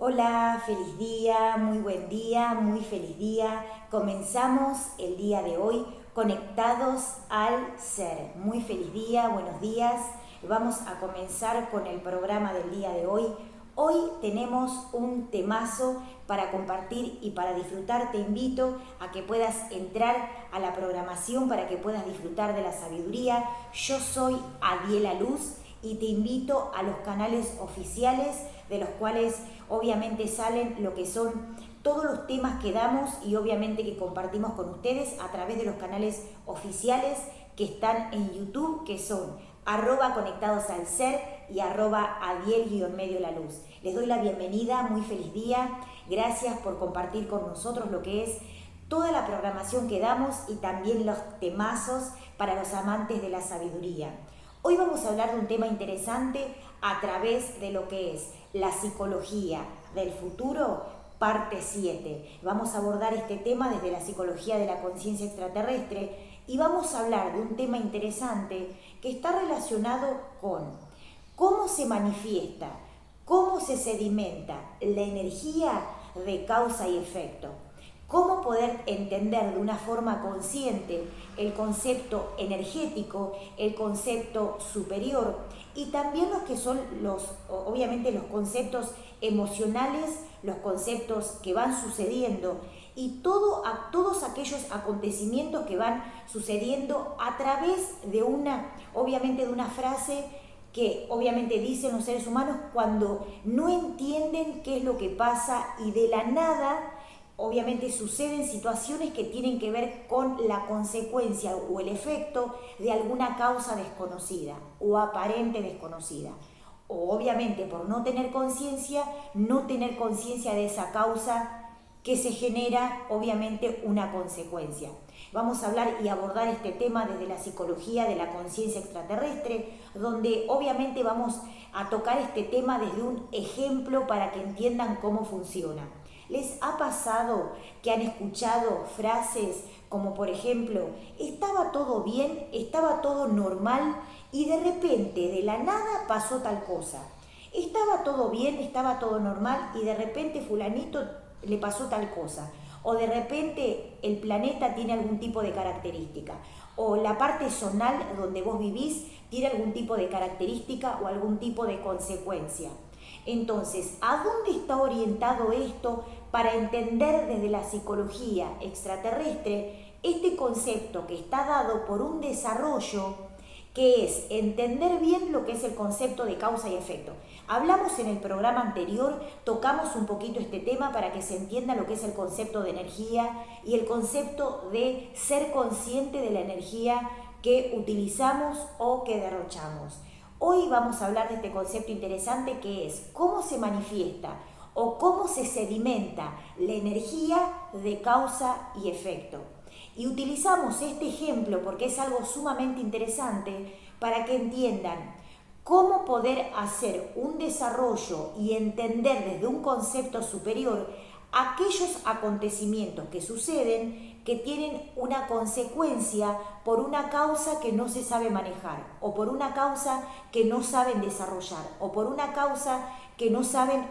Hola, feliz día, muy buen día, muy feliz día. Comenzamos el día de hoy conectados al ser. Muy feliz día, buenos días. Vamos a comenzar con el programa del día de hoy. Hoy tenemos un temazo para compartir y para disfrutar. Te invito a que puedas entrar a la programación para que puedas disfrutar de la sabiduría. Yo soy Adiela Luz y te invito a los canales oficiales de los cuales obviamente salen lo que son todos los temas que damos y obviamente que compartimos con ustedes a través de los canales oficiales que están en YouTube, que son @conectados al ser y @adiel_la luz. Les doy la bienvenida, muy feliz día, gracias por compartir con nosotros lo que es toda la programación que damos y también los temazos para los amantes de la sabiduría. Hoy vamos a hablar de un tema interesante a través de lo que es la psicología del futuro, parte 7. Vamos a abordar este tema desde la psicología de la conciencia extraterrestre y vamos a hablar de un tema interesante que está relacionado con cómo se manifiesta, cómo se sedimenta la energía de causa y efecto. Cómo poder entender de una forma consciente el concepto energético, el concepto superior y también los que son obviamente los conceptos emocionales, los conceptos que van sucediendo y todos aquellos acontecimientos que van sucediendo a través de obviamente de una frase que obviamente dicen los seres humanos cuando no entienden qué es lo que pasa y de la nada obviamente suceden situaciones que tienen que ver con la consecuencia o el efecto de alguna causa desconocida o aparente desconocida. O obviamente por no tener conciencia de esa causa que se genera obviamente una consecuencia. Vamos a hablar y abordar este tema desde la psicología de la conciencia extraterrestre, donde obviamente vamos a tocar este tema desde un ejemplo para que entiendan cómo funciona. ¿Les ha pasado que han escuchado frases como por ejemplo, estaba todo bien, estaba todo normal y de repente de la nada pasó tal cosa? Estaba todo bien, estaba todo normal y de repente fulanito le pasó tal cosa. O de repente el planeta tiene algún tipo de característica. O la parte zonal donde vos vivís tiene algún tipo de característica o algún tipo de consecuencia. Entonces, ¿a dónde está orientado esto para entender desde la psicología extraterrestre este concepto que está dado por un desarrollo que es entender bien lo que es el concepto de causa y efecto? Hablamos en el programa anterior, tocamos un poquito este tema para que se entienda lo que es el concepto de energía y el concepto de ser consciente de la energía que utilizamos o que derrochamos. Hoy vamos a hablar de este concepto interesante que es cómo se manifiesta o cómo se sedimenta la energía de causa y efecto. Y utilizamos este ejemplo porque es algo sumamente interesante para que entiendan cómo poder hacer un desarrollo y entender desde un concepto superior aquellos acontecimientos que suceden que tienen una consecuencia por una causa que no se sabe manejar o por una causa que no saben desarrollar o por una causa que no saben,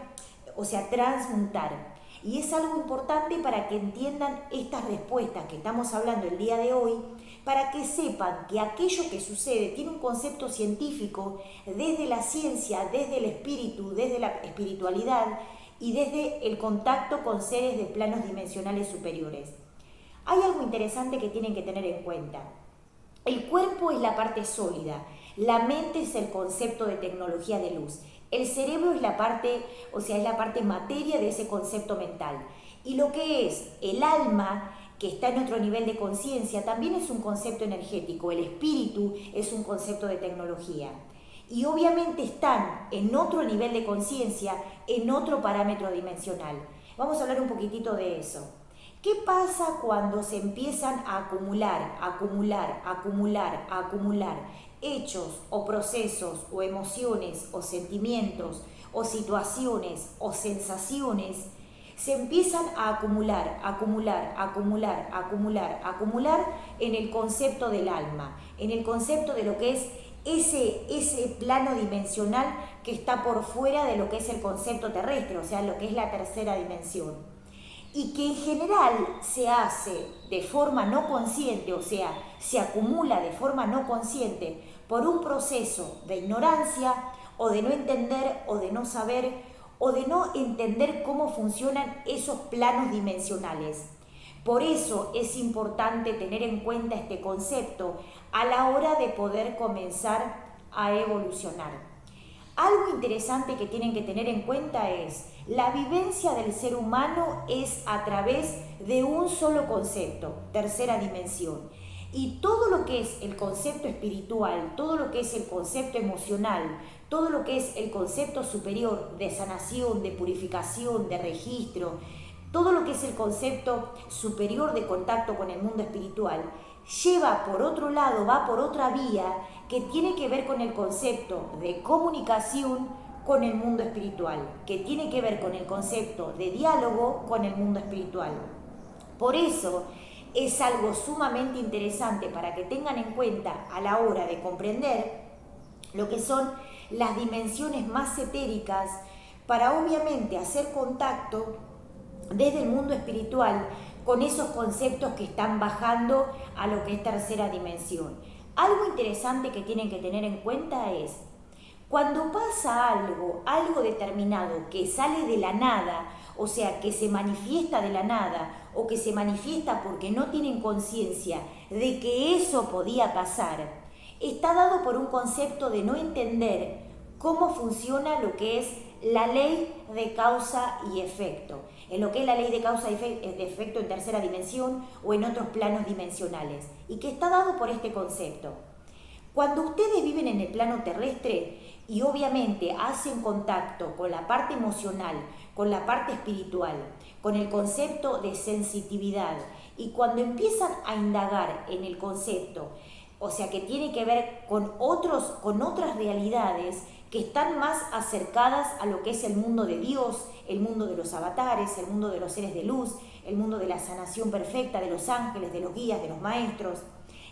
transmutar. Y es algo importante para que entiendan estas respuestas que estamos hablando el día de hoy, para que sepan que aquello que sucede tiene un concepto científico desde la ciencia, desde el espíritu, desde la espiritualidad y desde el contacto con seres de planos dimensionales superiores. Hay algo interesante que tienen que tener en cuenta. El cuerpo es la parte sólida, la mente es el concepto de tecnología de luz, el cerebro es la parte, es la parte materia de ese concepto mental. Y lo que es el alma, que está en otro nivel de conciencia, también es un concepto energético, el espíritu es un concepto de tecnología. Y obviamente están en otro nivel de conciencia, en otro parámetro dimensional. Vamos a hablar un poquitito de eso. ¿Qué pasa cuando se empiezan a acumular hechos o procesos o emociones o sentimientos o situaciones o sensaciones? Se empiezan a acumular en el concepto del alma, en el concepto de lo que es ese plano dimensional que está por fuera de lo que es el concepto terrestre, o sea, lo que es la tercera dimensión. Y que en general se hace de forma no consciente, o sea, se acumula de forma no consciente por un proceso de ignorancia o de no entender o de no saber o de no entender cómo funcionan esos planos dimensionales. Por eso es importante tener en cuenta este concepto a la hora de poder comenzar a evolucionar. Algo interesante que tienen que tener en cuenta es la vivencia del ser humano es a través de un solo concepto, tercera dimensión. Y todo lo que es el concepto espiritual, todo lo que es el concepto emocional, todo lo que es el concepto superior de sanación, de purificación, de registro, todo lo que es el concepto superior de contacto con el mundo espiritual, lleva por otro lado, va por otra vía que tiene que ver con el concepto de comunicación con el mundo espiritual, que tiene que ver con el concepto de diálogo con el mundo espiritual. Por eso es algo sumamente interesante para que tengan en cuenta a la hora de comprender lo que son las dimensiones más etéricas para obviamente hacer contacto desde el mundo espiritual con esos conceptos que están bajando a lo que es tercera dimensión. Algo interesante que tienen que tener en cuenta es cuando pasa algo determinado que sale de la nada, o sea, que se manifiesta de la nada o que se manifiesta porque no tienen conciencia de que eso podía pasar, está dado por un concepto de no entender cómo funciona lo que es la ley de causa y efecto, en lo que es la ley de causa y efecto en tercera dimensión o en otros planos dimensionales, y que está dado por este concepto. Cuando ustedes viven en el plano terrestre y obviamente hacen contacto con la parte emocional, con la parte espiritual, con el concepto de sensitividad, y cuando empiezan a indagar en el concepto, o sea que tiene que ver con otras realidades que están más acercadas a lo que es el mundo de Dios, el mundo de los avatares, el mundo de los seres de luz, el mundo de la sanación perfecta, de los ángeles, de los guías, de los maestros.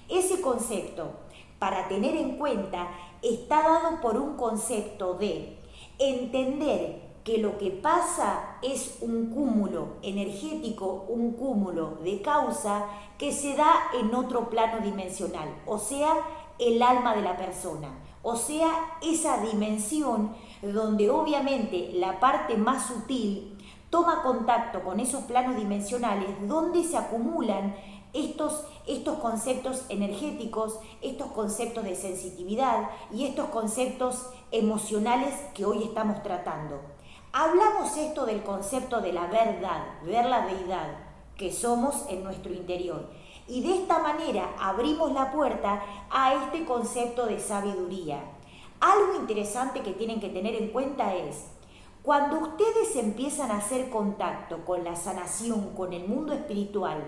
Ese concepto, para tener en cuenta, está dado por un concepto de entender que lo que pasa es un cúmulo energético, un cúmulo de causa que se da en otro plano dimensional, o sea, el alma de la persona, o sea, esa dimensión donde obviamente la parte más sutil toma contacto con esos planos dimensionales donde se acumulan estos conceptos energéticos, estos conceptos de sensitividad y estos conceptos emocionales que hoy estamos tratando. Hablamos esto del concepto de la verdad, ver la deidad que somos en nuestro interior. Y de esta manera abrimos la puerta a este concepto de sabiduría. Algo interesante que tienen que tener en cuenta es, cuando ustedes empiezan a hacer contacto con la sanación, con el mundo espiritual,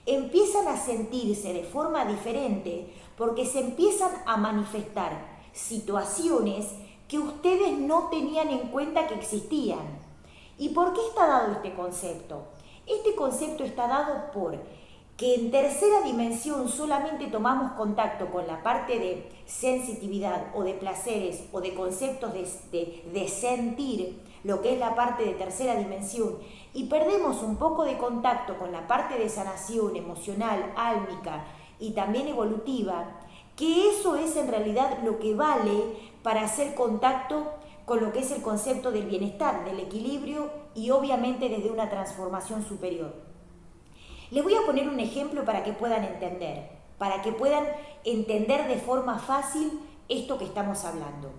empiezan a sentirse de forma diferente porque se empiezan a manifestar situaciones que ustedes no tenían en cuenta que existían. ¿Y por qué está dado este concepto? Este concepto está dado por que en tercera dimensión solamente tomamos contacto con la parte de sensitividad o de placeres o de conceptos de sentir, lo que es la parte de tercera dimensión, y perdemos un poco de contacto con la parte de sanación emocional, álmica y también evolutiva, que eso es en realidad lo que vale para hacer contacto con lo que es el concepto del bienestar, del equilibrio y obviamente desde una transformación superior. Les voy a poner un ejemplo para que puedan entender de forma fácil esto que estamos hablando.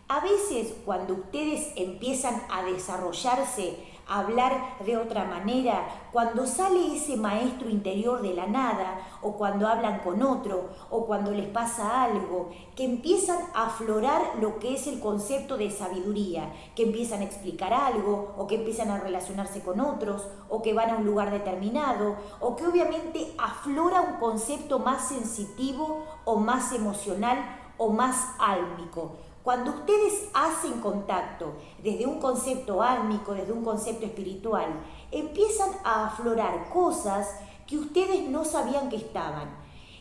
A veces cuando ustedes empiezan a desarrollarse, a hablar de otra manera, cuando sale ese maestro interior de la nada, o cuando hablan con otro, o cuando les pasa algo, que empiezan a aflorar lo que es el concepto de sabiduría, que empiezan a explicar algo, o que empiezan a relacionarse con otros, o que van a un lugar determinado, o que obviamente aflora un concepto más sensitivo, o más emocional, o más álmico. Cuando ustedes hacen contacto desde un concepto álmico, desde un concepto espiritual, empiezan a aflorar cosas que ustedes no sabían que estaban.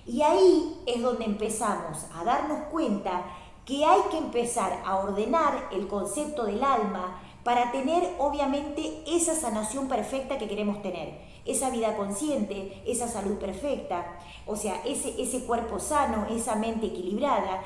Y ahí es donde empezamos a darnos cuenta que hay que empezar a ordenar el concepto del alma para tener obviamente esa sanación perfecta que queremos tener, esa vida consciente, esa salud perfecta, o sea, ese cuerpo sano, esa mente equilibrada,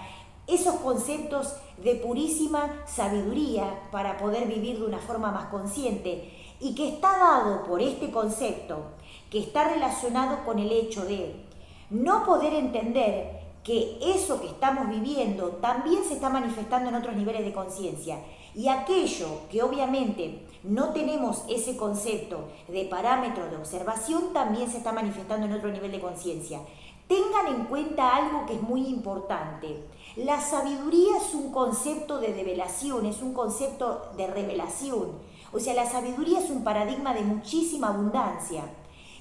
esos conceptos de purísima sabiduría para poder vivir de una forma más consciente y que está dado por este concepto, que está relacionado con el hecho de no poder entender que eso que estamos viviendo también se está manifestando en otros niveles de conciencia. Y aquello que obviamente no tenemos ese concepto de parámetro de observación también se está manifestando en otro nivel de conciencia. Tengan en cuenta algo que es muy importante. La sabiduría es un concepto de develación, es un concepto de revelación. O sea, la sabiduría es un paradigma de muchísima abundancia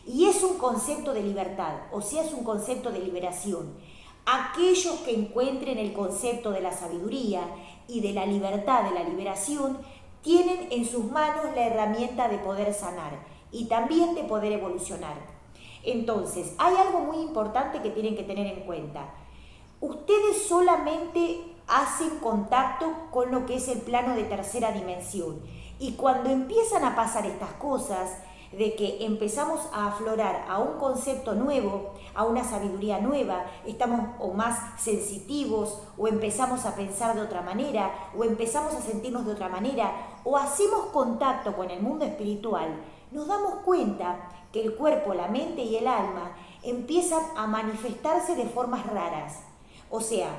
y es un concepto de libertad, o sea, es un concepto de liberación. Aquellos que encuentren el concepto de la sabiduría y de la libertad, de la liberación, tienen en sus manos la herramienta de poder sanar y también de poder evolucionar. Entonces, hay algo muy importante que tienen que tener en cuenta. Ustedes solamente hacen contacto con lo que es el plano de tercera dimensión y cuando empiezan a pasar estas cosas, de que empezamos a aflorar a un concepto nuevo, a una sabiduría nueva, estamos o más sensitivos, o empezamos a pensar de otra manera, o empezamos a sentirnos de otra manera, o hacemos contacto con el mundo espiritual, nos damos cuenta que el cuerpo, la mente y el alma empiezan a manifestarse de formas raras. O sea,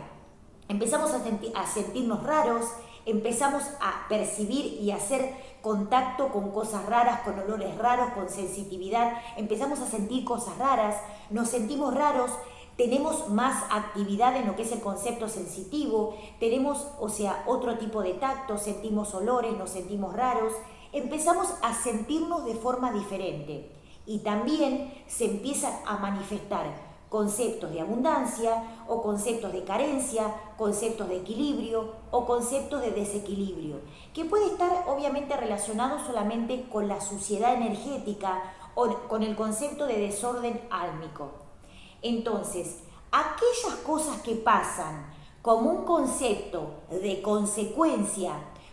empezamos a sentirnos raros, empezamos a percibir y a hacer contacto con cosas raras, con olores raros, con sensitividad, empezamos a sentir cosas raras, nos sentimos raros, tenemos más actividad en lo que es el concepto sensitivo, tenemos, o sea, otro tipo de tacto, sentimos olores, nos sentimos raros, empezamos a sentirnos de forma diferente y también se empiezan a manifestar conceptos de abundancia o conceptos de carencia, conceptos de equilibrio o conceptos de desequilibrio, que puede estar obviamente relacionado solamente con la suciedad energética o con el concepto de desorden álmico. Entonces, aquellas cosas que pasan como un concepto de consecuencia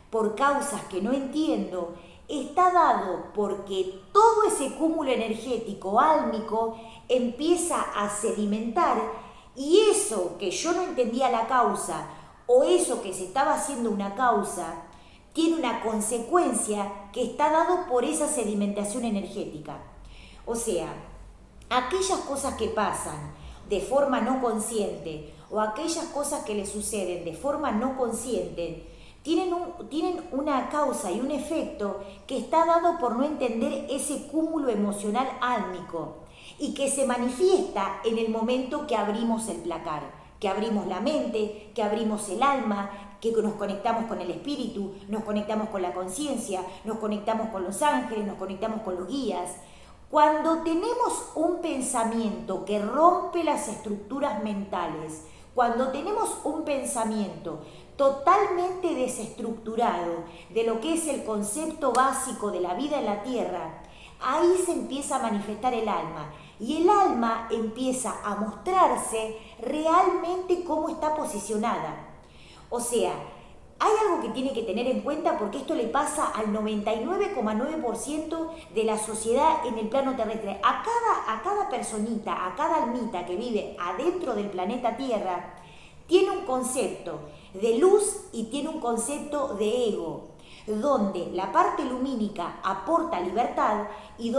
por causas que no entiendo, está dado porque todo ese cúmulo energético álmico empieza a sedimentar y eso que yo no entendía la causa o eso que se estaba haciendo una causa tiene una consecuencia que está dado por esa sedimentación energética. O sea, aquellas cosas que pasan de forma no consciente o aquellas cosas que le suceden de forma no consciente tienen una causa y un efecto que está dado por no entender ese cúmulo emocional álmico y que se manifiesta en el momento que abrimos el placar, que abrimos la mente, que abrimos el alma, que nos conectamos con el espíritu, nos conectamos con la conciencia, nos conectamos con los ángeles, nos conectamos con los guías. Cuando tenemos un pensamiento que rompe las estructuras mentales, cuando tenemos un pensamiento totalmente desestructurado de lo que es el concepto básico de la vida en la tierra, ahí se empieza a manifestar el alma y el alma empieza a mostrarse realmente cómo está posicionada. O sea, hay algo que tiene que tener en cuenta porque esto le pasa al 99,9% de la sociedad en el plano terrestre. A cada personita, a cada almita que vive adentro del planeta Tierra, tiene un concepto de luz y tiene un concepto de ego, donde la parte lumínica aporta libertad y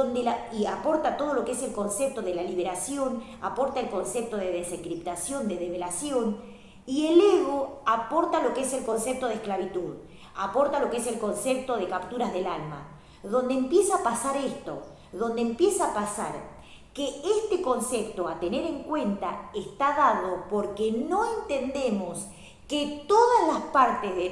aporta todo lo que es el concepto de la liberación, aporta el concepto de desencriptación, de develación, y el ego aporta lo que es el concepto de esclavitud, aporta lo que es el concepto de capturas del alma. Donde empieza a pasar esto, donde empieza a pasar que este concepto a tener en cuenta está dado porque no entendemos que todas las partes de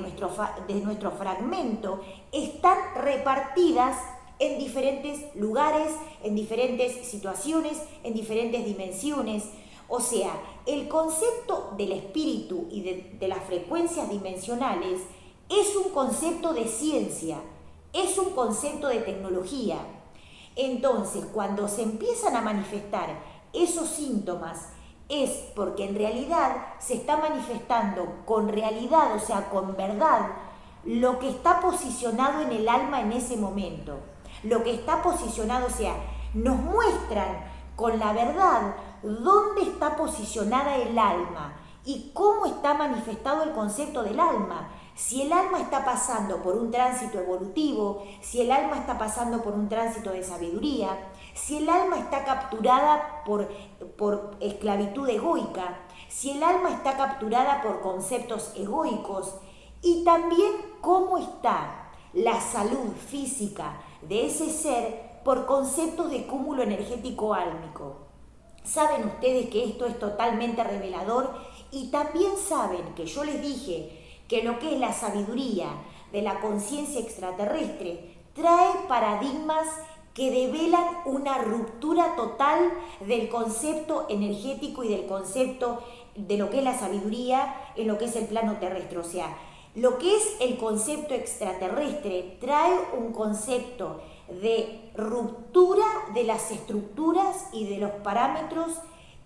nuestro fragmento están repartidas en diferentes lugares, en diferentes situaciones, en diferentes dimensiones. O sea, el concepto del espíritu y de las frecuencias dimensionales es un concepto de ciencia, es un concepto de tecnología. Entonces, cuando se empiezan a manifestar esos síntomas es porque en realidad se está manifestando con realidad, o sea, con verdad, lo que está posicionado en el alma en ese momento. Lo que está posicionado, o sea, nos muestran con la verdad dónde está posicionada el alma y cómo está manifestado el concepto del alma. Si el alma está pasando por un tránsito evolutivo, si el alma está pasando por un tránsito de sabiduría, si el alma está capturada por esclavitud egoica, si el alma está capturada por conceptos egoicos, y también cómo está la salud física de ese ser por conceptos de cúmulo energético álmico. Saben ustedes que esto es totalmente revelador y también saben que yo les dije que lo que es la sabiduría de la conciencia extraterrestre trae paradigmas que develan una ruptura total del concepto energético y del concepto de lo que es la sabiduría en lo que es el plano terrestre. O sea, lo que es el concepto extraterrestre trae un concepto de ruptura de las estructuras y de los parámetros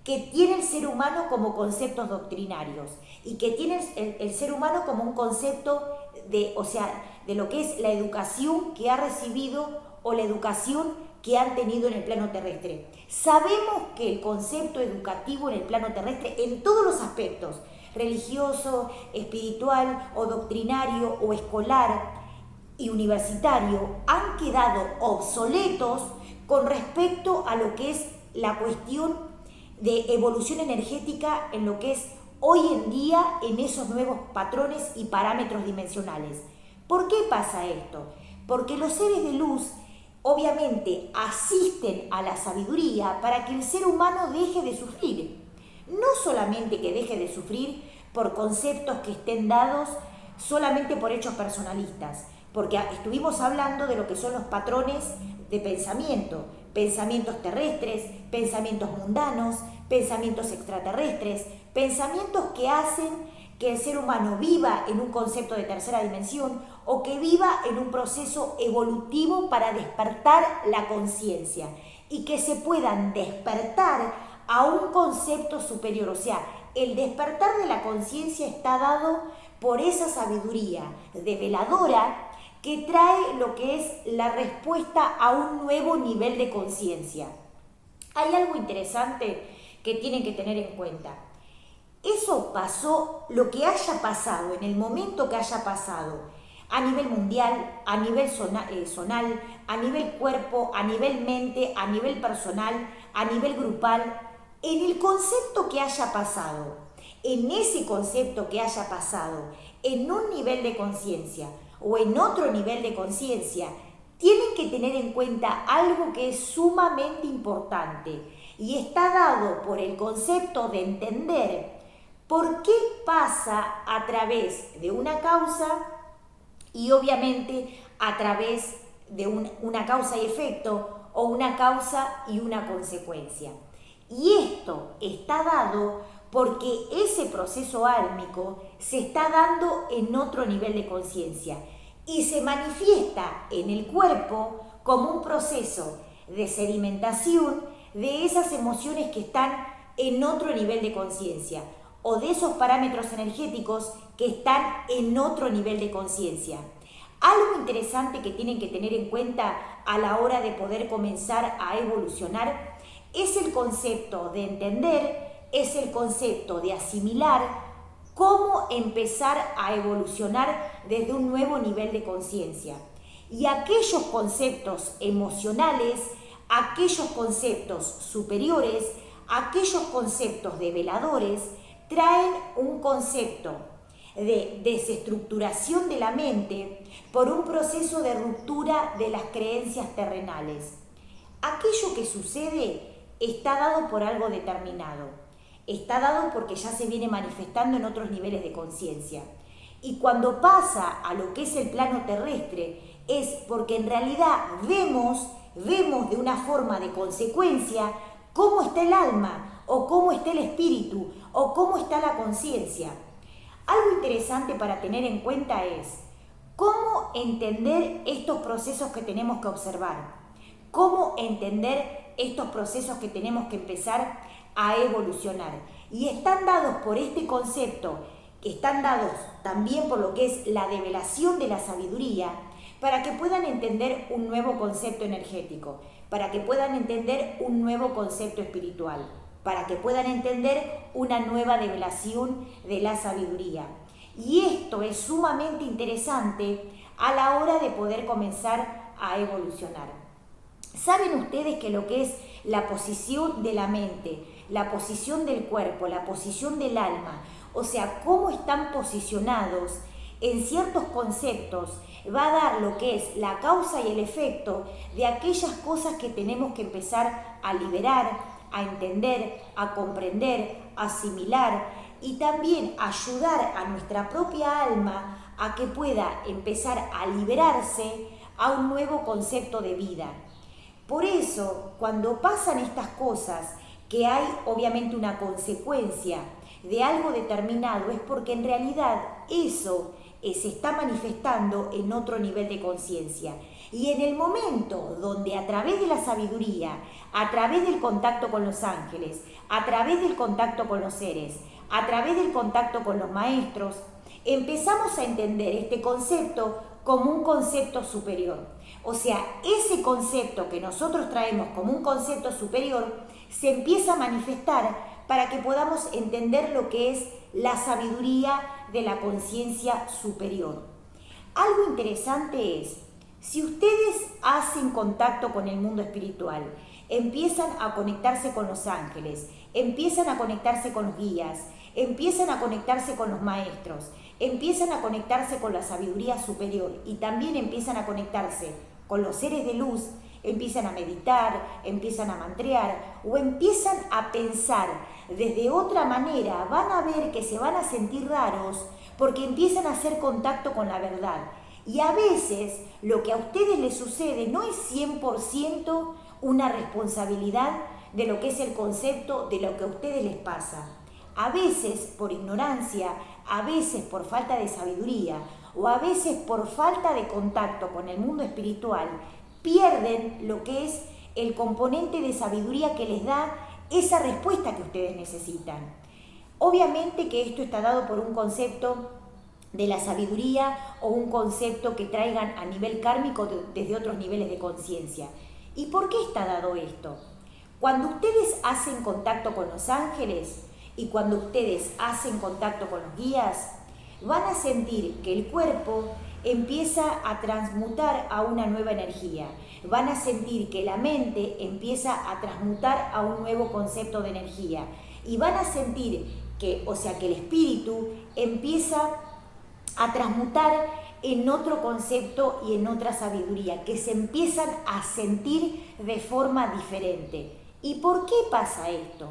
que tiene el ser humano como conceptos doctrinarios y que tiene el ser humano como un concepto de, o sea, de lo que es la educación que ha recibido o la educación que han tenido en el plano terrestre. Sabemos que el concepto educativo en el plano terrestre, en todos los aspectos, religioso, espiritual o doctrinario o escolar y universitario, han quedado obsoletos con respecto a lo que es la cuestión de evolución energética en lo que es hoy en día en esos nuevos patrones y parámetros dimensionales. ¿Por qué pasa esto? Porque los seres de luz obviamente asisten a la sabiduría para que el ser humano deje de sufrir. No solamente que deje de sufrir por conceptos que estén dados solamente por hechos personalistas, porque estuvimos hablando de lo que son los patrones de pensamiento, pensamientos terrestres, pensamientos mundanos, pensamientos extraterrestres, pensamientos que hacen que el ser humano viva en un concepto de tercera dimensión o que viva en un proceso evolutivo para despertar la conciencia y que se puedan despertar a un concepto superior. O sea, el despertar de la conciencia está dado por esa sabiduría develadora que trae lo que es la respuesta a un nuevo nivel de conciencia. Hay algo interesante que tienen que tener en cuenta. Eso pasó, lo que haya pasado, en el momento que haya pasado, a nivel mundial, a nivel zonal, a nivel cuerpo, a nivel mente, a nivel personal, a nivel grupal, en el concepto que haya pasado, en ese concepto que haya pasado, en un nivel de conciencia o en otro nivel de conciencia, tienen que tener en cuenta algo que es sumamente importante y está dado por el concepto de entender por qué pasa a través de una causa y obviamente a través de una causa y efecto o una causa y una consecuencia. Y esto está dado porque ese proceso álmico se está dando en otro nivel de conciencia y se manifiesta en el cuerpo como un proceso de sedimentación de esas emociones que están en otro nivel de conciencia o de esos parámetros energéticos que están en otro nivel de conciencia. Algo interesante que tienen que tener en cuenta a la hora de poder comenzar a evolucionar es el concepto de entender, es el concepto de asimilar cómo empezar a evolucionar desde un nuevo nivel de conciencia. Y aquellos conceptos emocionales, aquellos conceptos superiores, aquellos conceptos develadores, traen un concepto de desestructuración de la mente por un proceso de ruptura de las creencias terrenales. Aquello que sucede está dado por algo determinado, está dado porque ya se viene manifestando en otros niveles de conciencia. Y cuando pasa a lo que es el plano terrestre, es porque en realidad vemos de una forma de consecuencia cómo está el alma, o cómo está el espíritu, o cómo está la conciencia. Algo interesante para tener en cuenta es cómo entender estos procesos que tenemos que observar. cómo entender estos procesos que tenemos que empezar a evolucionar. Y están dados por este concepto, que están dados también por lo que es la develación de la sabiduría, para que puedan entender un nuevo concepto energético, para que puedan entender un nuevo concepto espiritual, para que puedan entender una nueva develación de la sabiduría. Y esto es sumamente interesante a la hora de poder comenzar a evolucionar. ¿Saben ustedes que lo que es la posición de la mente, la posición del cuerpo, la posición del alma, o sea, cómo están posicionados en ciertos conceptos, va a dar lo que es la causa y el efecto de aquellas cosas que tenemos que empezar a liberar, a entender, a comprender, a asimilar y también ayudar a nuestra propia alma a que pueda empezar a liberarse a un nuevo concepto de vida. Por eso, cuando pasan estas cosas, que hay obviamente una consecuencia de algo determinado, es porque en realidad eso se está manifestando en otro nivel de conciencia. Y en el momento donde a través de la sabiduría, a través del contacto con los ángeles, a través del contacto con los seres, a través del contacto con los maestros, empezamos a entender este concepto como un concepto superior. O sea, ese concepto que nosotros traemos como un concepto superior se empieza a manifestar para que podamos entender lo que es la sabiduría de la conciencia superior. Algo interesante es, si ustedes hacen contacto con el mundo espiritual, empiezan a conectarse con los ángeles, empiezan a conectarse con los guías, empiezan a conectarse con los maestros, empiezan a conectarse con la sabiduría superior y también empiezan a conectarse con los seres de luz, empiezan a meditar, empiezan a mantrear o empiezan a pensar desde otra manera, van a ver que se van a sentir raros porque empiezan a hacer contacto con la verdad. Y a veces lo que a ustedes les sucede no es 100% una responsabilidad de lo que es el concepto de lo que a ustedes les pasa. A veces por ignorancia, a veces por falta de sabiduría o a veces por falta de contacto con el mundo espiritual, pierden lo que es el componente de sabiduría que les da esa respuesta que ustedes necesitan. Obviamente que esto está dado por un concepto de la sabiduría o un concepto que traigan a nivel kármico desde otros niveles de conciencia. ¿Y por qué está dado esto? Cuando ustedes hacen contacto con los ángeles y cuando ustedes hacen contacto con los guías, van a sentir que el cuerpo empieza a transmutar a una nueva energía. Van a sentir que la mente empieza a transmutar a un nuevo concepto de energía. Y van a sentir que, o sea, que el espíritu empieza a transmutar en otro concepto y en otra sabiduría, que se empiezan a sentir de forma diferente. ¿Y por qué pasa esto?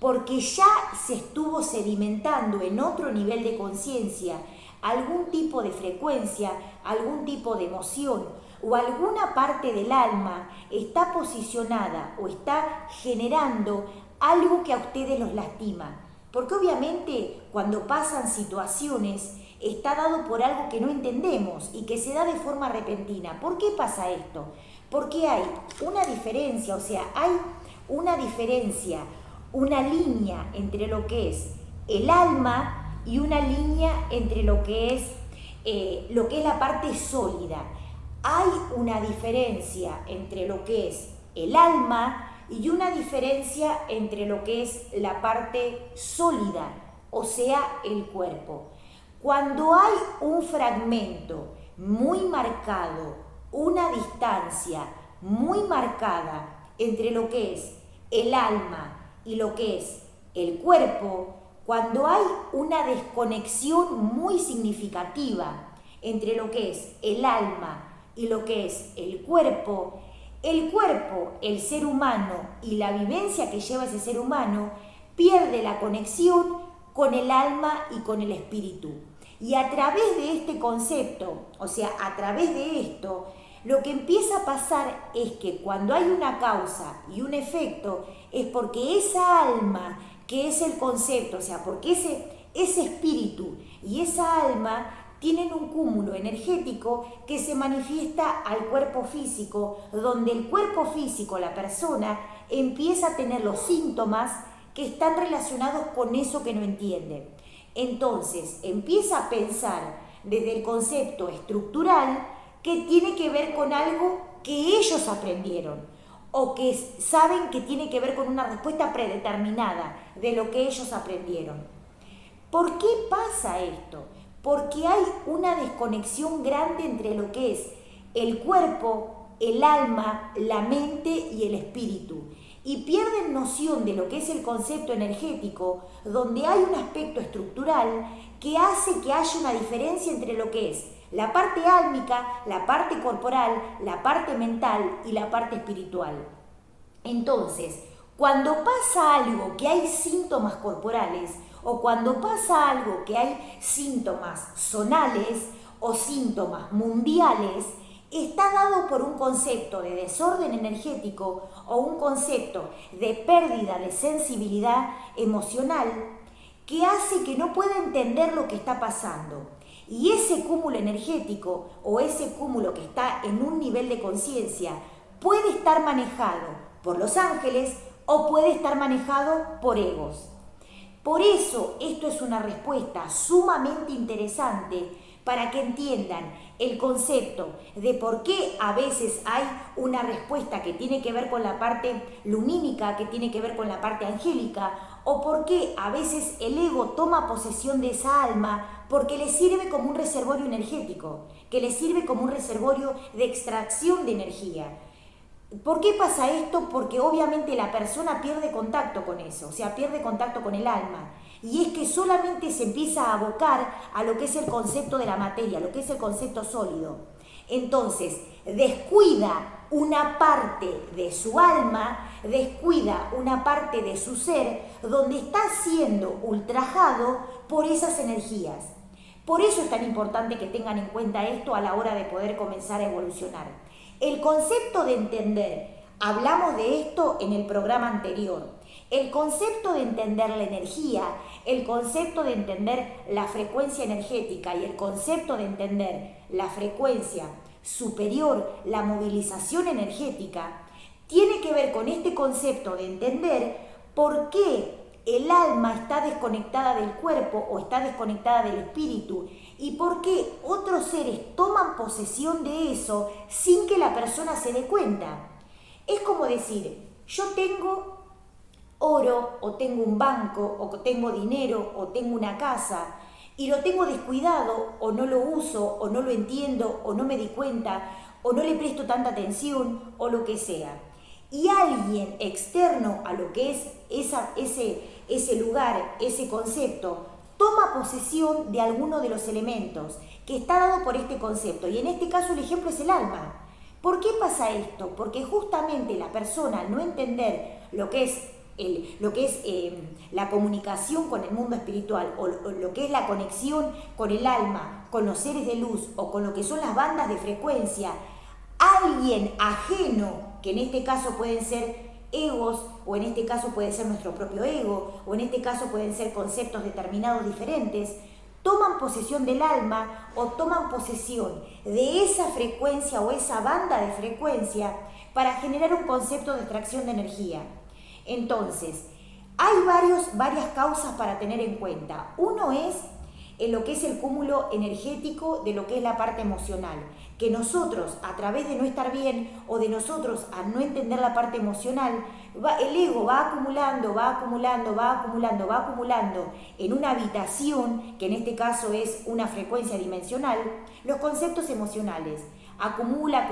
Porque ya se estuvo sedimentando en otro nivel de conciencia algún tipo de frecuencia, algún tipo de emoción o alguna parte del alma está posicionada o está generando algo que a ustedes los lastima. Porque obviamente cuando pasan situaciones está dado por algo que no entendemos y que se da de forma repentina. ¿Por qué pasa esto? Porque hay una diferencia, o sea, hay una diferencia, una línea entre lo que es el alma y una línea entre lo que es la parte sólida. Hay una diferencia entre lo que es el alma y una diferencia entre lo que es la parte sólida, o sea, el cuerpo. Cuando hay un fragmento muy marcado, una distancia muy marcada entre lo que es el alma y lo que es el cuerpo, cuando hay una desconexión muy significativa entre lo que es el alma y lo que es el cuerpo, el ser humano y la vivencia que lleva ese ser humano pierde la conexión con el alma y con el espíritu. Y a través de este concepto, o sea, a través de esto, lo que empieza a pasar es que cuando hay una causa y un efecto, es porque esa alma, que es el concepto, o sea, porque ese espíritu y esa alma tienen un cúmulo energético que se manifiesta al cuerpo físico, donde el cuerpo físico, la persona, empieza a tener los síntomas que están relacionados con eso que no entiende. Entonces, empieza a pensar desde el concepto estructural que tiene que ver con algo que ellos aprendieron o que saben que tiene que ver con una respuesta predeterminada de lo que ellos aprendieron. ¿Por qué pasa esto? Porque hay una desconexión grande entre lo que es el cuerpo, el alma, la mente y el espíritu. Y pierden noción de lo que es el concepto energético, donde hay un aspecto estructural que hace que haya una diferencia entre lo que es la parte álmica, la parte corporal, la parte mental y la parte espiritual. Entonces, cuando pasa algo que hay síntomas corporales, o cuando pasa algo que hay síntomas zonales o síntomas mundiales, está dado por un concepto de desorden energético o un concepto de pérdida de sensibilidad emocional que hace que no pueda entender lo que está pasando. Y ese cúmulo energético o ese cúmulo que está en un nivel de conciencia puede estar manejado por los ángeles o puede estar manejado por egos. Por eso esto es una respuesta sumamente interesante para que entiendan el concepto de por qué a veces hay una respuesta que tiene que ver con la parte lumínica, que tiene que ver con la parte angélica, o por qué a veces el ego toma posesión de esa alma porque le sirve como un reservorio energético, que le sirve como un reservorio de extracción de energía. ¿Por qué pasa esto? Porque obviamente la persona pierde contacto con eso, o sea, pierde contacto con el alma. Y es que solamente se empieza a abocar a lo que es el concepto de la materia, lo que es el concepto sólido. Entonces, descuida una parte de su alma, descuida una parte de su ser, donde está siendo ultrajado por esas energías. Por eso es tan importante que tengan en cuenta esto a la hora de poder comenzar a evolucionar. El concepto de entender, hablamos de esto en el programa anterior, el concepto de entender la energía, el concepto de entender la frecuencia energética y el concepto de entender la frecuencia superior, la movilización energética, tiene que ver con este concepto de entender por qué el alma está desconectada del cuerpo o está desconectada del espíritu y por qué otros seres toman posesión de eso sin que la persona se dé cuenta. Es como decir, yo tengo oro o tengo un banco o tengo dinero o tengo una casa y lo tengo descuidado o no lo uso o no lo entiendo o no me di cuenta o no le presto tanta atención o lo que sea. Y alguien externo a lo que es ese lugar, ese concepto, toma posesión de alguno de los elementos que está dado por este concepto. Y en este caso el ejemplo es el alma. ¿Por qué pasa esto? Porque justamente la persona, al no entender lo que es la comunicación con el mundo espiritual o lo que es la conexión con el alma, con los seres de luz o con lo que son las bandas de frecuencia, alguien ajeno, que en este caso pueden ser egos, o en este caso puede ser nuestro propio ego, o en este caso pueden ser conceptos determinados diferentes, toman posesión del alma o toman posesión de esa frecuencia o esa banda de frecuencia para generar un concepto de extracción de energía. Entonces, hay varias causas para tener en cuenta. Uno es en lo que es el cúmulo energético de lo que es la parte emocional, que nosotros a través de no estar bien o de nosotros al no entender la parte emocional, el ego va acumulando en una habitación, que en este caso es una frecuencia dimensional, los conceptos emocionales. Acumula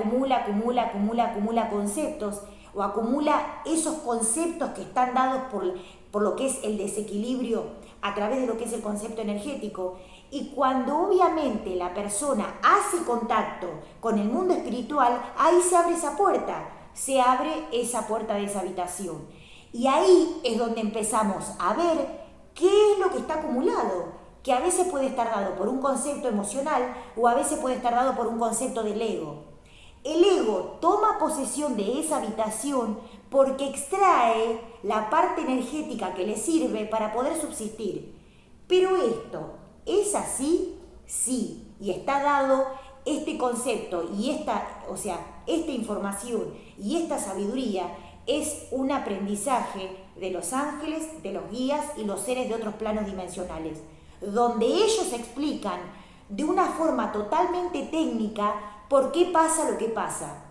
conceptos o acumula esos conceptos que están dados por lo que es el desequilibrio a través de lo que es el concepto energético. Y cuando obviamente la persona hace contacto con el mundo espiritual, ahí se abre esa puerta de esa habitación. Y ahí es donde empezamos a ver qué es lo que está acumulado, que a veces puede estar dado por un concepto emocional o a veces puede estar dado por un concepto del ego. El ego toma posesión de esa habitación porque extrae la parte energética que le sirve para poder subsistir. Pero esto, ¿es así? sí, y está dado este concepto y esta información y esta sabiduría es un aprendizaje de los ángeles, de los guías y los seres de otros planos dimensionales, donde ellos explican de una forma totalmente técnica por qué pasa lo que pasa.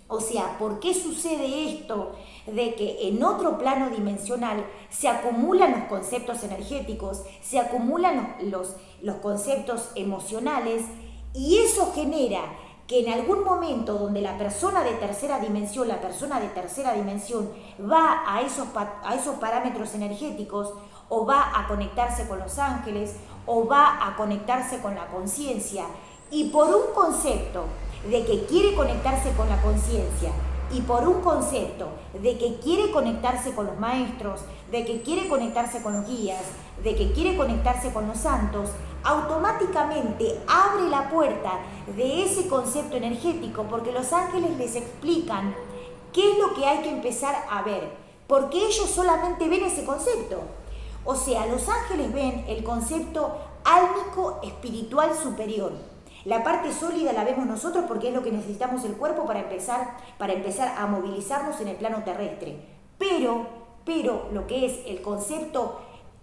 O sea, ¿por qué sucede esto de que en otro plano dimensional se acumulan los conceptos energéticos, se acumulan los conceptos emocionales y eso genera que en algún momento donde la persona de tercera dimensión va a esos parámetros energéticos o va a conectarse con los ángeles o va a conectarse con la conciencia y por un concepto de que quiere conectarse con la conciencia y por un concepto de que quiere conectarse con los maestros, de que quiere conectarse con los guías, de que quiere conectarse con los santos, automáticamente abre la puerta de ese concepto energético porque los ángeles les explican qué es lo que hay que empezar a ver, porque ellos solamente ven ese concepto. O sea, los ángeles ven el concepto álmico espiritual superior. La parte sólida la vemos nosotros porque es lo que necesitamos el cuerpo para empezar a movilizarnos en el plano terrestre. Pero lo que es el concepto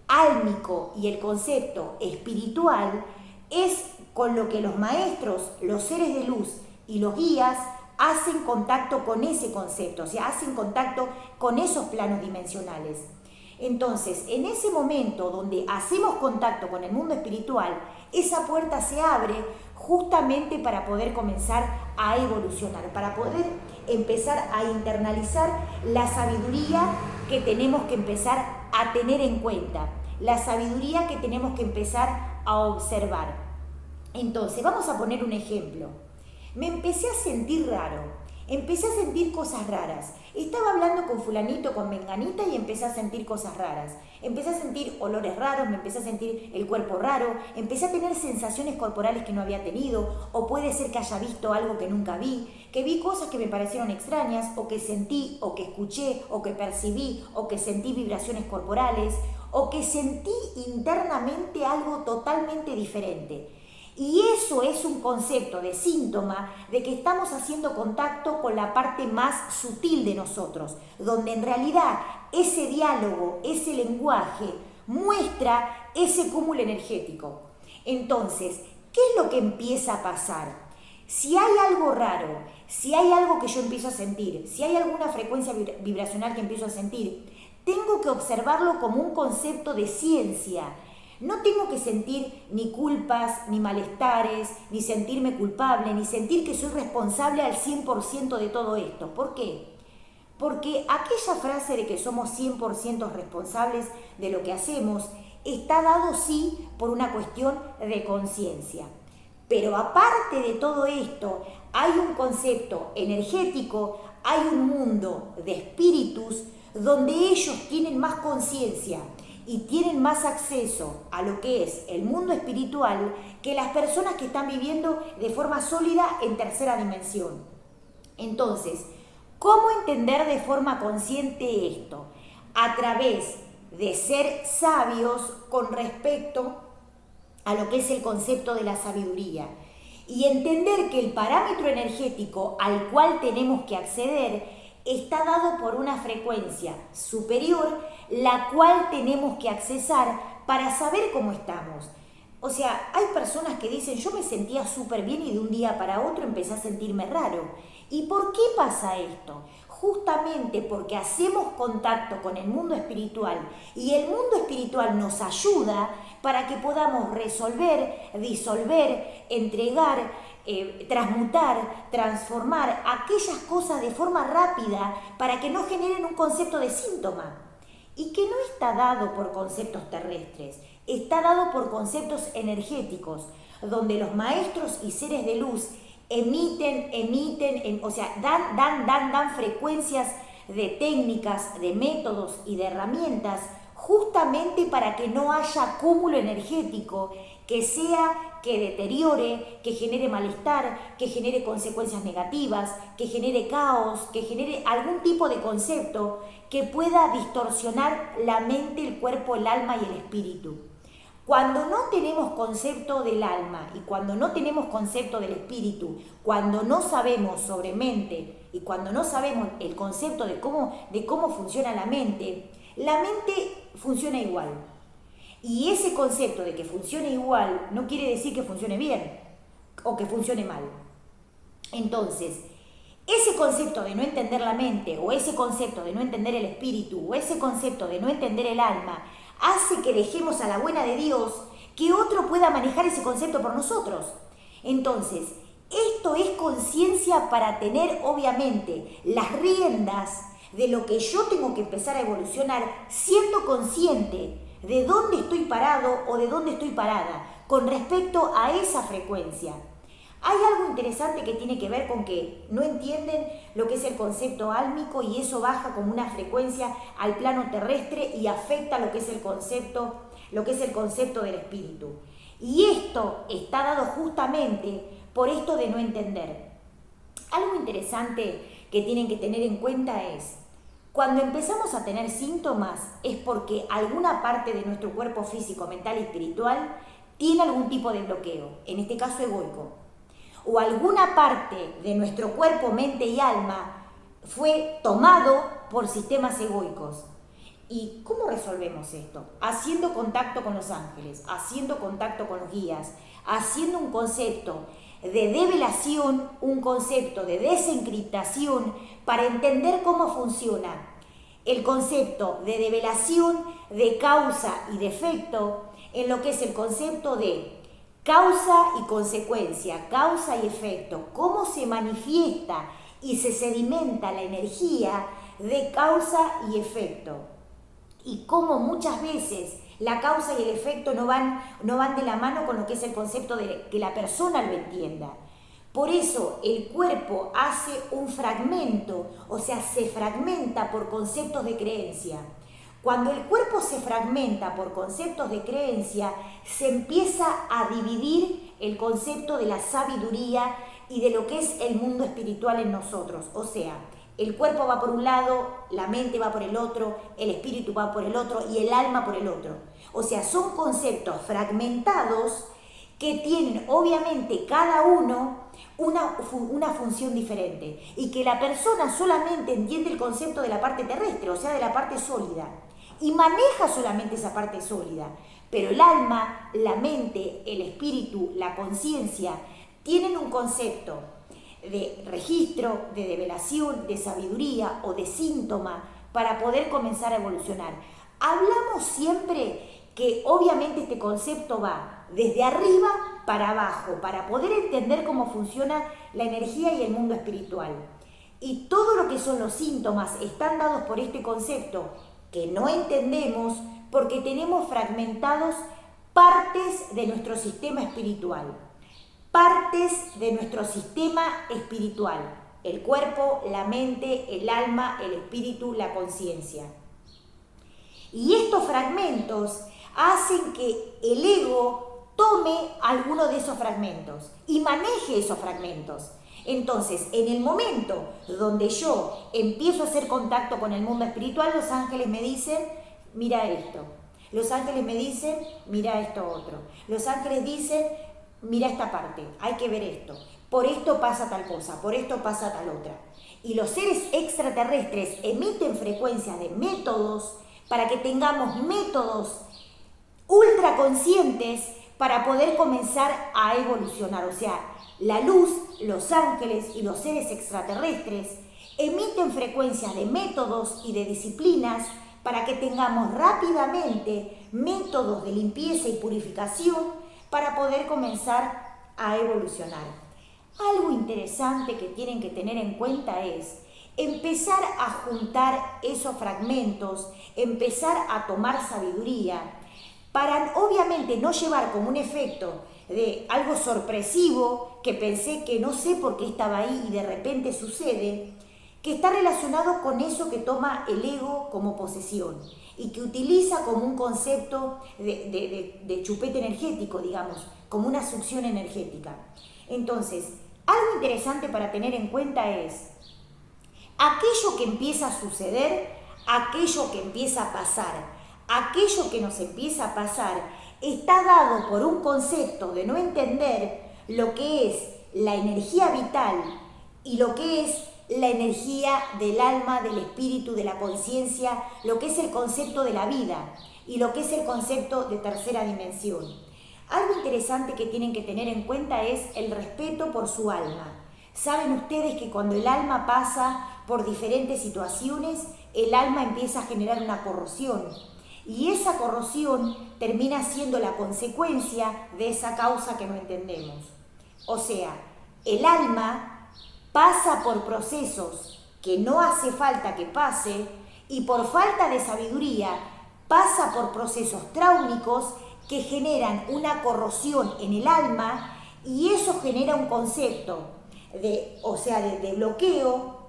álmico y el concepto espiritual es con lo que los maestros, los seres de luz y los guías hacen contacto con ese concepto, o sea, hacen contacto con esos planos dimensionales. Entonces, en ese momento donde hacemos contacto con el mundo espiritual, esa puerta se abre justamente para poder comenzar a evolucionar, para poder empezar a internalizar la sabiduría que tenemos que empezar a tener en cuenta, la sabiduría que tenemos que empezar a observar. Entonces, vamos a poner un ejemplo. Me empecé a sentir raro. Empecé a sentir cosas raras. Estaba hablando con fulanito, con menganita y empecé a sentir cosas raras. Empecé a sentir olores raros, me empecé a sentir el cuerpo raro, empecé a tener sensaciones corporales que no había tenido, o puede ser que haya visto algo que nunca vi, que vi cosas que me parecieron extrañas, o que sentí, o que escuché, o que percibí, o que sentí vibraciones corporales, o que sentí internamente algo totalmente diferente. Y eso es un concepto de síntoma de que estamos haciendo contacto con la parte más sutil de nosotros, donde en realidad ese diálogo, ese lenguaje muestra ese cúmulo energético. Entonces, ¿qué es lo que empieza a pasar? Si hay algo raro, si hay algo que yo empiezo a sentir, si hay alguna frecuencia vibracional que empiezo a sentir, tengo que observarlo como un concepto de ciencia. No tengo que sentir ni culpas, ni malestares, ni sentirme culpable, ni sentir que soy responsable al 100% de todo esto. ¿Por qué? Porque aquella frase de que somos 100% responsables de lo que hacemos está dado sí por una cuestión de conciencia. Pero aparte de todo esto, hay un concepto energético, hay un mundo de espíritus donde ellos tienen más conciencia y tienen más acceso a lo que es el mundo espiritual que las personas que están viviendo de forma sólida en tercera dimensión. Entonces, ¿cómo entender de forma consciente esto? A través de ser sabios con respecto a lo que es el concepto de la sabiduría y entender que el parámetro energético al cual tenemos que acceder está dado por una frecuencia superior, la cual tenemos que accesar para saber cómo estamos. O sea, hay personas que dicen, yo me sentía súper bien y de un día para otro empecé a sentirme raro. ¿Y por qué pasa esto? Justamente porque hacemos contacto con el mundo espiritual y el mundo espiritual nos ayuda para que podamos resolver, disolver, entregar, transmutar, transformar aquellas cosas de forma rápida para que no generen un concepto de síntoma y que no está dado por conceptos terrestres, está dado por conceptos energéticos, donde los maestros y seres de luz dan frecuencias de técnicas, de métodos y de herramientas justamente para que no haya cúmulo energético que deteriore, que genere malestar, que genere consecuencias negativas, que genere caos, que genere algún tipo de concepto que pueda distorsionar la mente, el cuerpo, el alma y el espíritu. Cuando no tenemos concepto del alma y cuando no tenemos concepto del espíritu, cuando no sabemos sobre mente y cuando no sabemos el concepto de cómo funciona la mente funciona igual. Y ese concepto de que funcione igual no quiere decir que funcione bien o que funcione mal. Entonces, ese concepto de no entender la mente o ese concepto de no entender el espíritu o ese concepto de no entender el alma hace que dejemos a la buena de Dios que otro pueda manejar ese concepto por nosotros. Entonces, esto es conciencia para tener obviamente las riendas de lo que yo tengo que empezar a evolucionar siendo consciente de dónde estoy parado o de dónde estoy parada con respecto a esa frecuencia. Hay algo interesante que tiene que ver con que no entienden lo que es el concepto álmico y eso baja como una frecuencia al plano terrestre y afecta lo que es el concepto del espíritu. Y esto está dado justamente por esto de no entender. Algo interesante que tienen que tener en cuenta es, cuando empezamos a tener síntomas es porque alguna parte de nuestro cuerpo físico, mental y espiritual tiene algún tipo de bloqueo, en este caso egoico. O alguna parte de nuestro cuerpo, mente y alma fue tomado por sistemas egoicos. ¿Y cómo resolvemos esto? Haciendo contacto con los ángeles, haciendo contacto con los guías, haciendo un concepto de develación, un concepto de desencriptación para entender cómo funciona el concepto de develación, de causa y de efecto, en lo que es el concepto de causa y consecuencia, causa y efecto, cómo se manifiesta y se sedimenta la energía de causa y efecto. Y cómo muchas veces la causa y el efecto no van de la mano con lo que es el concepto de que la persona lo entienda. Por eso el cuerpo hace un fragmento, o sea, se fragmenta por conceptos de creencia. Cuando el cuerpo se fragmenta por conceptos de creencia, se empieza a dividir el concepto de la sabiduría y de lo que es el mundo espiritual en nosotros. O sea, el cuerpo va por un lado, la mente va por el otro, el espíritu va por el otro y el alma por el otro. O sea, son conceptos fragmentados que tienen obviamente cada uno una función diferente y que la persona solamente entiende el concepto de la parte terrestre, o sea, de la parte sólida. Y maneja solamente esa parte sólida, pero el alma, la mente, el espíritu, la conciencia tienen un concepto de registro, de develación, de sabiduría o de síntoma para poder comenzar a evolucionar. Hablamos siempre que obviamente este concepto va desde arriba para abajo, para poder entender cómo funciona la energía y el mundo espiritual. Y todo lo que son los síntomas están dados por este concepto que no entendemos porque tenemos fragmentados partes de nuestro sistema espiritual. Partes de nuestro sistema espiritual. El cuerpo, la mente, el alma, el espíritu, la conciencia. Y estos fragmentos hacen que el ego tome alguno de esos fragmentos y maneje esos fragmentos. Entonces, en el momento donde yo empiezo a hacer contacto con el mundo espiritual, los ángeles me dicen, mira esto. Los ángeles me dicen, mira esto otro. Los ángeles dicen, mira esta parte, hay que ver esto. Por esto pasa tal cosa, por esto pasa tal otra. Y los seres extraterrestres emiten frecuencias de métodos para que tengamos métodos ultra conscientes para poder comenzar a evolucionar. O sea, la luz, los ángeles y los seres extraterrestres emiten frecuencias de métodos y de disciplinas para que tengamos rápidamente métodos de limpieza y purificación para poder comenzar a evolucionar. Algo interesante que tienen que tener en cuenta es empezar a juntar esos fragmentos, empezar a tomar sabiduría, para obviamente no llevar como un efecto de algo sorpresivo que pensé que no sé por qué estaba ahí y de repente sucede, que está relacionado con eso que toma el ego como posesión y que utiliza como un concepto de chupete energético, digamos, como una succión energética. Entonces, algo interesante para tener en cuenta es aquello que empieza a suceder, aquello que empieza a pasar, aquello que nos empieza a pasar está dado por un concepto de no entender lo que es la energía vital y lo que es la energía del alma, del espíritu, de la conciencia, lo que es el concepto de la vida y lo que es el concepto de tercera dimensión. Algo interesante que tienen que tener en cuenta es el respeto por su alma. Saben ustedes que cuando el alma pasa por diferentes situaciones, el alma empieza a generar una corrosión. Y esa corrosión termina siendo la consecuencia de esa causa que no entendemos. O sea, el alma pasa por procesos que no hace falta que pase y por falta de sabiduría pasa por procesos tráumicos que generan una corrosión en el alma y eso genera un concepto de bloqueo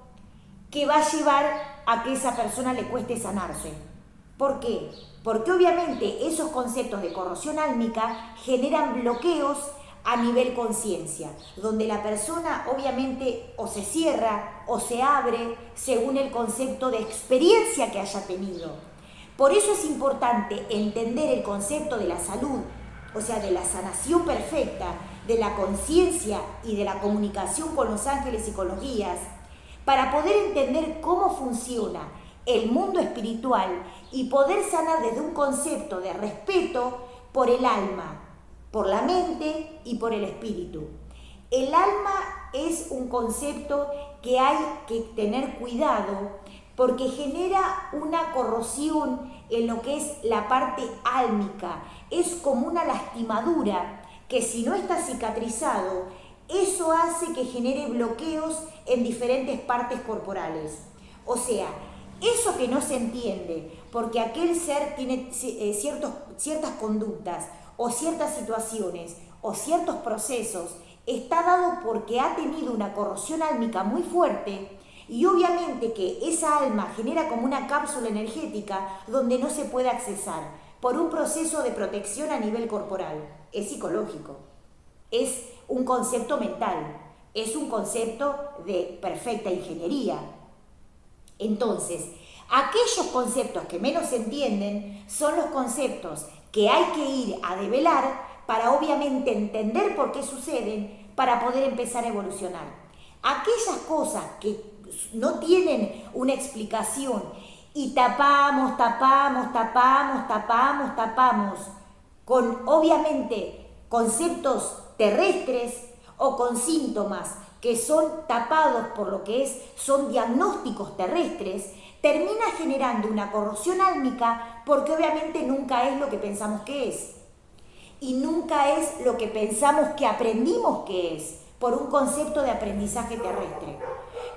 que va a llevar a que esa persona le cueste sanarse. ¿Por qué? Porque obviamente esos conceptos de corrosión álmica generan bloqueos a nivel conciencia, donde la persona obviamente o se cierra o se abre según el concepto de experiencia que haya tenido. Por eso es importante entender el concepto de la salud, o sea, de la sanación perfecta, de la conciencia y de la comunicación con los ángeles y con los guías, para poder entender cómo funciona el mundo espiritual y poder sanar desde un concepto de respeto por el alma, por la mente y por el espíritu. El alma es un concepto que hay que tener cuidado porque genera una corrosión en lo que es la parte álmica. Es como una lastimadura que si no está cicatrizado, eso hace que genere bloqueos en diferentes partes corporales. O sea, eso que no se entiende, porque aquel ser tiene ciertas conductas o ciertas situaciones o ciertos procesos, está dado porque ha tenido una corrosión álmica muy fuerte y obviamente que esa alma genera como una cápsula energética donde no se puede accesar por un proceso de protección a nivel corporal. Es psicológico, es un concepto mental, es un concepto de perfecta ingeniería. Entonces, aquellos conceptos que menos se entienden son los conceptos que hay que ir a develar para obviamente entender por qué suceden, para poder empezar a evolucionar. Aquellas cosas que no tienen una explicación y tapamos con obviamente conceptos terrestres o con síntomas que son tapados por lo que son diagnósticos terrestres, termina generando una corrosión álmica porque obviamente nunca es lo que pensamos que es. Y nunca es lo que pensamos que aprendimos que es, por un concepto de aprendizaje terrestre.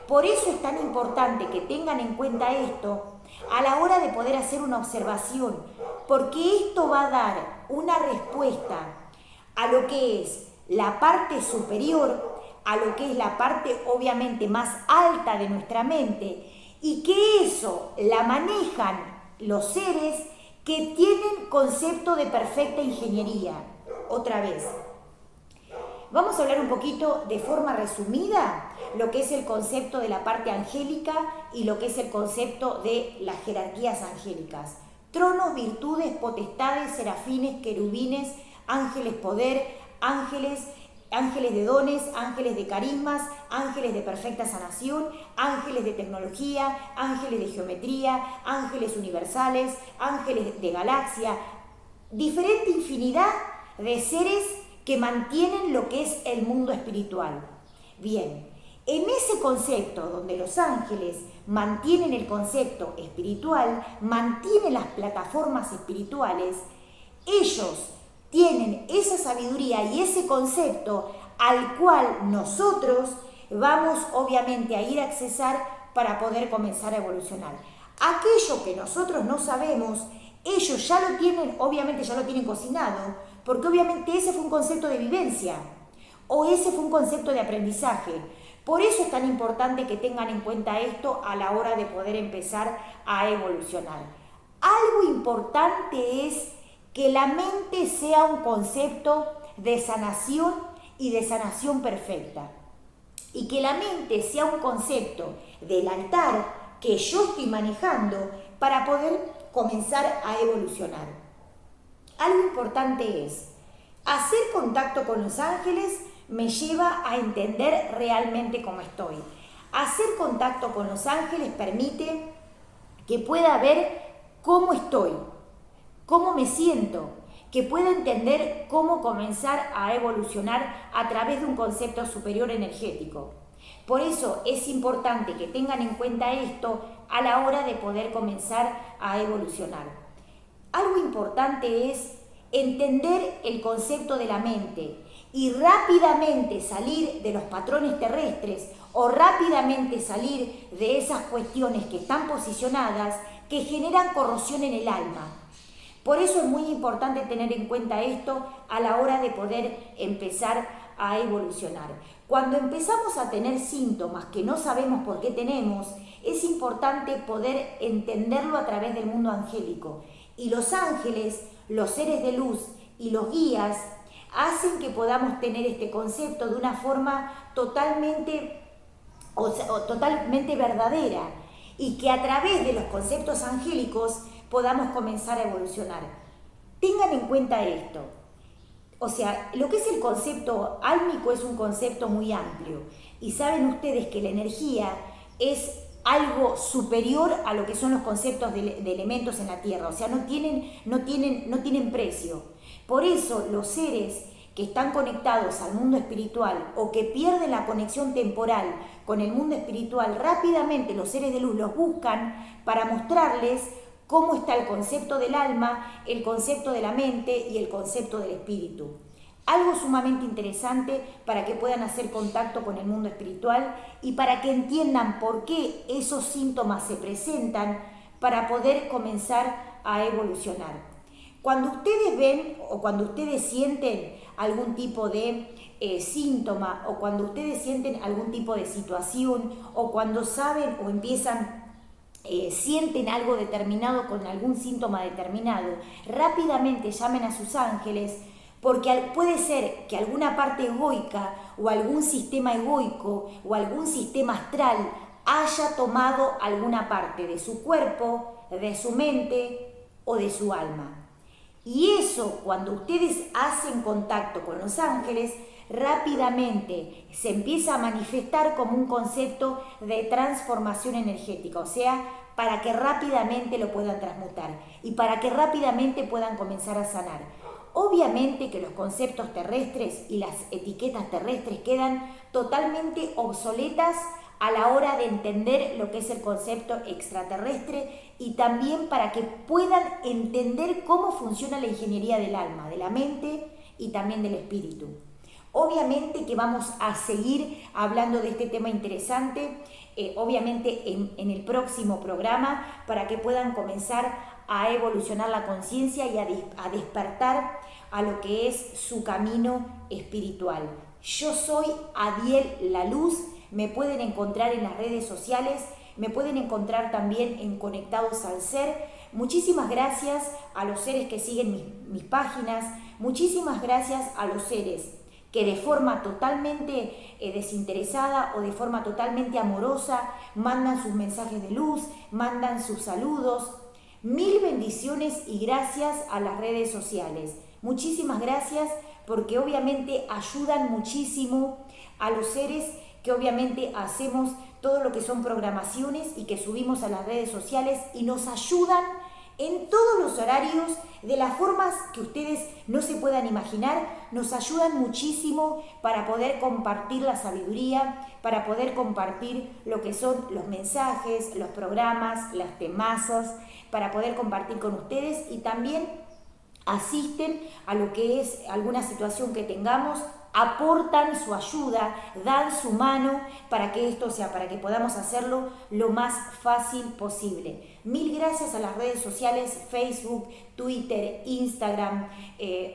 Por eso es tan importante que tengan en cuenta esto a la hora de poder hacer una observación, porque esto va a dar una respuesta a lo que es la parte superior, a lo que es la parte obviamente más alta de nuestra mente, y que eso la manejan los seres que tienen concepto de perfecta ingeniería. Otra vez, vamos a hablar un poquito de forma resumida lo que es el concepto de la parte angélica y lo que es el concepto de las jerarquías angélicas. Tronos, virtudes, potestades, serafines, querubines, ángeles poder, ángeles de dones, ángeles de carismas, ángeles de perfecta sanación, ángeles de tecnología, ángeles de geometría, ángeles universales, ángeles de galaxia, diferente infinidad de seres que mantienen lo que es el mundo espiritual. Bien, en ese concepto donde los ángeles mantienen el concepto espiritual, mantienen las plataformas espirituales, ellos tienen esa sabiduría y ese concepto al cual nosotros vamos obviamente a ir a accesar para poder comenzar a evolucionar. Aquello que nosotros no sabemos, ellos ya lo tienen, obviamente ya lo tienen cocinado, porque obviamente ese fue un concepto de vivencia o ese fue un concepto de aprendizaje. Por eso es tan importante que tengan en cuenta esto a la hora de poder empezar a evolucionar. Algo importante es que la mente sea un concepto de sanación y de sanación perfecta. Y que la mente sea un concepto del altar que yo estoy manejando para poder comenzar a evolucionar. algo importante es, hacer contacto con los ángeles me lleva a entender realmente cómo estoy. Hacer contacto con los ángeles permite que pueda ver cómo estoy, cómo me siento, que pueda entender cómo comenzar a evolucionar a través de un concepto superior energético. Por eso es importante que tengan en cuenta esto a la hora de poder comenzar a evolucionar. Algo importante es entender el concepto de la mente y rápidamente salir de los patrones terrestres o rápidamente salir de esas cuestiones que están posicionadas que generan corrosión en el alma. Por eso es muy importante tener en cuenta esto a la hora de poder empezar a evolucionar. Cuando empezamos a tener síntomas que no sabemos por qué tenemos, es importante poder entenderlo a través del mundo angélico. Y los ángeles, los seres de luz y los guías hacen que podamos tener este concepto de una forma totalmente verdadera y que a través de los conceptos angélicos podamos comenzar a evolucionar. Tengan en cuenta esto. O sea, lo que es el concepto álmico es un concepto muy amplio y saben ustedes que la energía es algo superior a lo que son los conceptos de elementos en la Tierra, o sea, no tienen precio. Por eso los seres que están conectados al mundo espiritual o que pierden la conexión temporal con el mundo espiritual, rápidamente los seres de luz los buscan para mostrarles cómo está el concepto del alma, el concepto de la mente y el concepto del espíritu. Algo sumamente interesante para que puedan hacer contacto con el mundo espiritual y para que entiendan por qué esos síntomas se presentan para poder comenzar a evolucionar. Cuando ustedes ven o cuando ustedes sienten algún tipo de síntoma o cuando ustedes sienten algún tipo de situación o cuando saben o empiezan sienten algo determinado con algún síntoma determinado, rápidamente llamen a sus ángeles porque puede ser que alguna parte egoica o algún sistema egoico o algún sistema astral haya tomado alguna parte de su cuerpo, de su mente o de su alma. Y eso, cuando ustedes hacen contacto con los ángeles, rápidamente se empieza a manifestar como un concepto de transformación energética, o sea, para que rápidamente lo puedan transmutar y para que rápidamente puedan comenzar a sanar. Obviamente que los conceptos terrestres y las etiquetas terrestres quedan totalmente obsoletas a la hora de entender lo que es el concepto extraterrestre y también para que puedan entender cómo funciona la ingeniería del alma, de la mente y también del espíritu. Obviamente que vamos a seguir hablando de este tema interesante, obviamente en el próximo programa, para que puedan comenzar a evolucionar la conciencia y a despertar a lo que es su camino espiritual. Yo soy Adiel La Luz, me pueden encontrar en las redes sociales, me pueden encontrar también en Conectados al Ser. Muchísimas gracias a los seres que siguen mis páginas, muchísimas gracias a los seres que de forma totalmente desinteresada o de forma totalmente amorosa mandan sus mensajes de luz, mandan sus saludos. Mil bendiciones y gracias a las redes sociales. Muchísimas gracias porque obviamente ayudan muchísimo a los seres que obviamente hacemos todo lo que son programaciones y que subimos a las redes sociales y nos ayudan en todos los horarios, de las formas que ustedes no se puedan imaginar, nos ayudan muchísimo para poder compartir la sabiduría, para poder compartir lo que son los mensajes, los programas, los temazos, para poder compartir con ustedes y también asisten a lo que es alguna situación que tengamos, aportan su ayuda, dan su mano para que esto sea, para que podamos hacerlo lo más fácil posible. Mil gracias a las redes sociales, Facebook, Twitter, Instagram,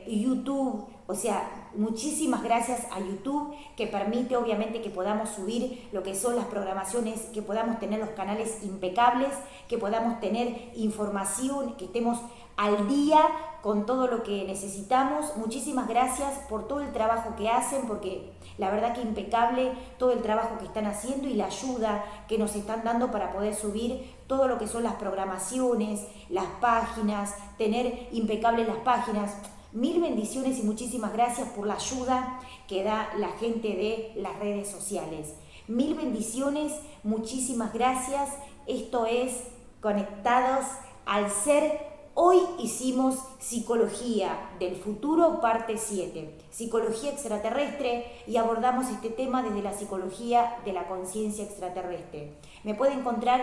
YouTube, O sea, muchísimas gracias a YouTube, que permite obviamente que podamos subir lo que son las programaciones, que podamos tener los canales impecables, que podamos tener información, que estemos al día con todo lo que necesitamos. Muchísimas gracias por todo el trabajo que hacen, porque la verdad que impecable todo el trabajo que están haciendo y la ayuda que nos están dando para poder subir todo lo que son las programaciones, las páginas, tener impecables las páginas. Mil bendiciones y muchísimas gracias por la ayuda que da la gente de las redes sociales. Mil bendiciones, muchísimas gracias. Esto es Conectados al Ser. Hoy hicimos Psicología del Futuro, parte 7, Psicología Extraterrestre, y abordamos este tema desde la psicología de la conciencia extraterrestre. Me pueden encontrar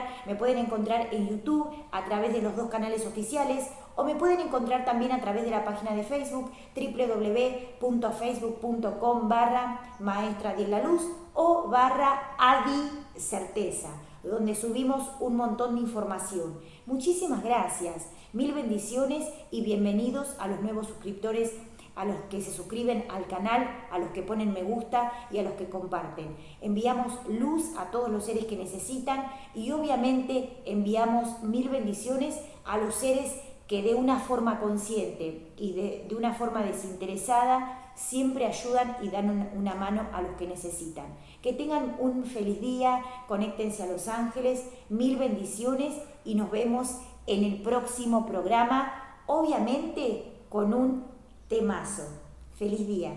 en YouTube a través de los 2 canales oficiales, o me pueden encontrar también a través de la página de Facebook www.facebook.com/Maestra de la Luz o /Adi Certeza, donde subimos un montón de información. Muchísimas gracias, mil bendiciones y bienvenidos a los nuevos suscriptores, a los que se suscriben al canal, a los que ponen me gusta y a los que comparten. Enviamos luz a todos los seres que necesitan y obviamente enviamos mil bendiciones a los seres que de una forma consciente y de una forma desinteresada siempre ayudan y dan una mano a los que necesitan. Que tengan un feliz día, conéctense a Los Ángeles, mil bendiciones y nos vemos en el próximo programa, obviamente con un temazo. Feliz día.